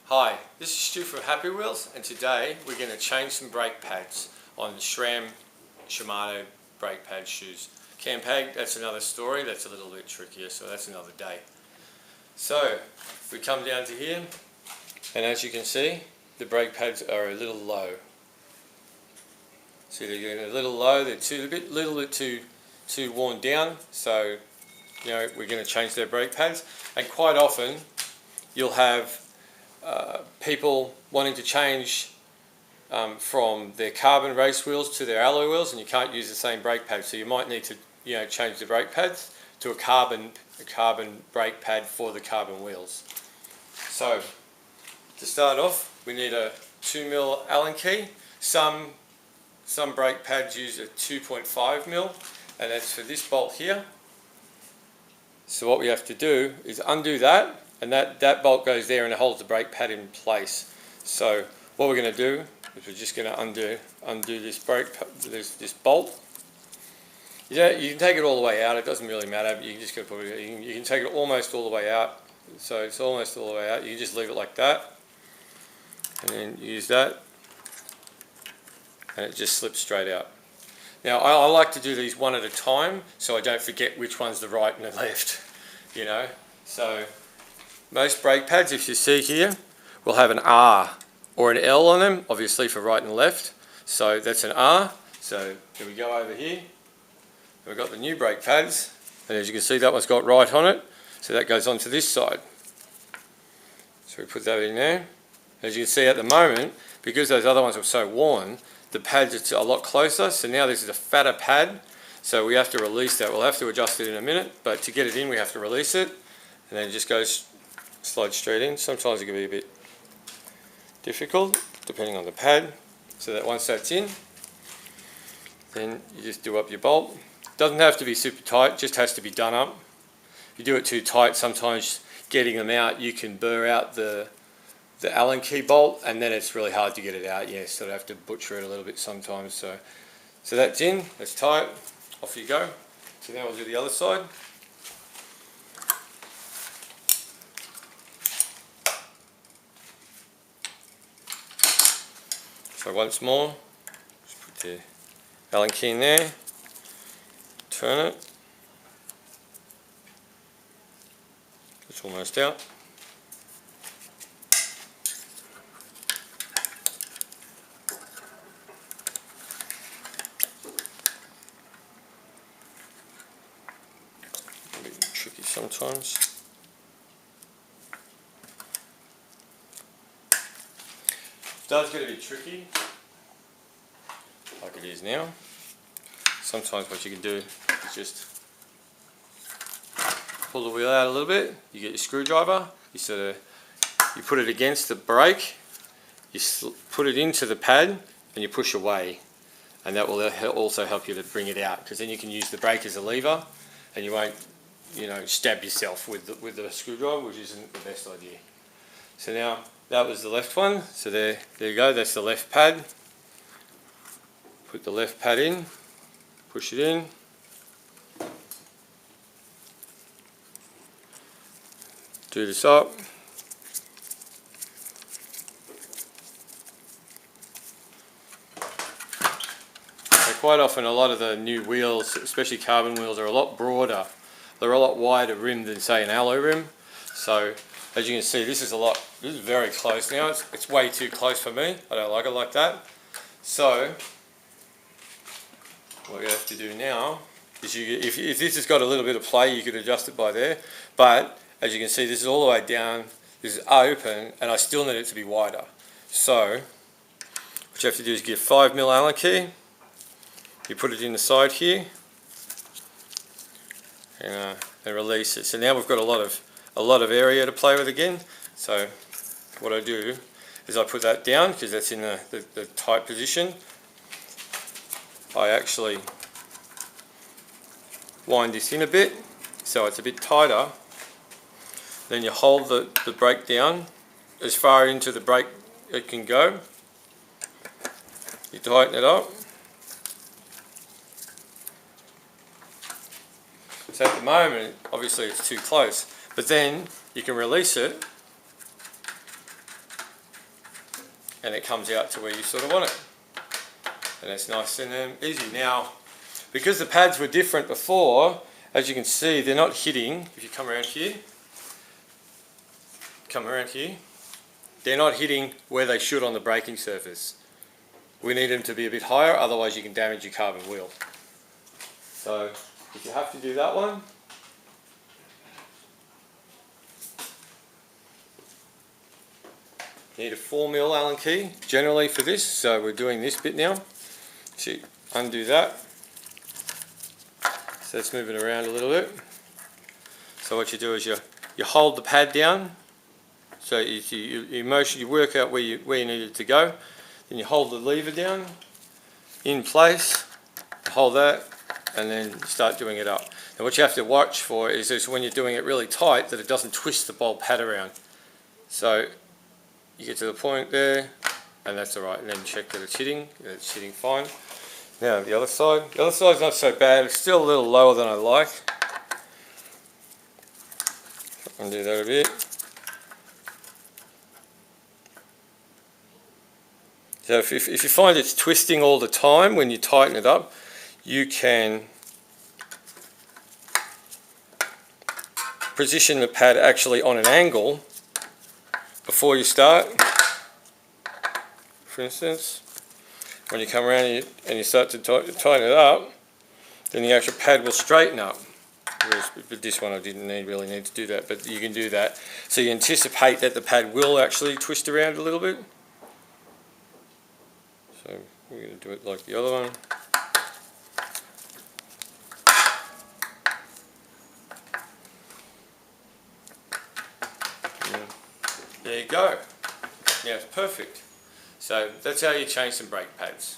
Hi, this is Stu from Happy Wheels, and today we're going to change some brake pads on the SRAM Shimano brake pad shoes. Cam peg, that's another story, that's a little bit trickier, so that's another day. So, we come down to here, and as you can see, the brake pads are a little low. See, they're getting a little low, they're a little bit too worn down, so we're going to change their brake pads. And quite often, you'll have people wanting to change from their carbon race wheels to their alloy wheels, and you can't use the same brake pad, so you might need to change the brake pads to a carbon brake pad for the carbon wheels. So to start off, we need a 2mm Allen key. Some brake pads use a 2.5mm, and that's for this bolt here. So what we have to do is undo that, and that bolt goes there and it holds the brake pad in place. So what we're going to do is we're just going to undo this this bolt. Yeah, you can take it all the way out. It doesn't really matter. You can just go put it. You can take it almost all the way out. So it's almost all the way out. You can just leave it like that, and then use that, and it just slips straight out. Now I like to do these one at a time, so I don't forget which one's the right and the left. So most brake pads, if you see here, will have an R or an L on them, obviously for right and left. So that's an R. So here we go over here. We've got the new brake pads, and as you can see, that one's got right on it. So that goes onto this side. So we put that in there. As you can see at the moment, because those other ones were so worn, the pads are a lot closer. So now this is a fatter pad. So we have to release that. We'll have to adjust it in a minute, but to get it in, we have to release it, and then it just slides straight in. Sometimes it can be a bit difficult, depending on the pad. So that once that's in, then you just do up your bolt. Doesn't have to be super tight, just has to be done up. If you do it too tight, sometimes getting them out, you can burr out the Allen key bolt, and then it's really hard to get it out. You sort of have to butcher it a little bit sometimes. So that's in, that's tight, off you go. So now we'll do the other side. So once more, just put the Allen key in there, turn it, it's almost out. A bit tricky sometimes. It does get a bit tricky, like it is now. Sometimes what you can do is just pull the wheel out a little bit. You get your screwdriver, you put it against the brake, you put it into the pad, and you push away, and that will also help you to bring it out, because then you can use the brake as a lever, and you won't stab yourself with the screwdriver, which isn't the best idea. So now that was the left one, so there you go, that's the left pad. Put the left pad in, push it in, do this up, so quite often a lot of the new wheels, especially carbon wheels, are a lot broader. They're a lot wider rim than say an alloy rim. So as you can see, this is very close now. It's way too close for me. I don't like it like that. So what you have to do now is, if this has got a little bit of play, you could adjust it by there. But as you can see, this is all the way down, this is open, and I still need it to be wider. So what you have to do is get 5mm Allen key, you put it in the side here, and release it. So now we've got a lot of area to play with again. So what I do is I put that down, because that's in the tight position. I actually wind this in a bit so it's a bit tighter. Then you hold the brake down as far into the brake it can go. You tighten it up. So at the moment, obviously it's too close, but then you can release it and it comes out to where you sort of want it. And it's nice and easy. Now, because the pads were different before, as you can see, they're not hitting. If you come around here, they're not hitting where they should on the braking surface. We need them to be a bit higher, otherwise you can damage your carbon wheel. So, if you have to do that one, you need a 4mm Allen key generally for this. So we're doing this bit now. So undo that. So let's move it around a little bit. So what you do is you hold the pad down. So you work out where you need it to go. Then you hold the lever down in place, hold that, and then start doing it up. And what you have to watch for is when you're doing it really tight that it doesn't twist the bulb pad around. So you get to the point there, and that's alright, and then check that it's hitting fine. Now the other side's not so bad, it's still a little lower than I like. Undo that a bit. So if you find it's twisting all the time when you tighten it up, you can position the pad actually on an angle before you start. For instance, when you come around and you start to tighten it up, then the actual pad will straighten up. Whereas with this one I didn't really need to do that, but you can do that. So you anticipate that the pad will actually twist around a little bit. So we're going to do it like the other one. And there you go. Now it's perfect. So that's how you change some brake pads.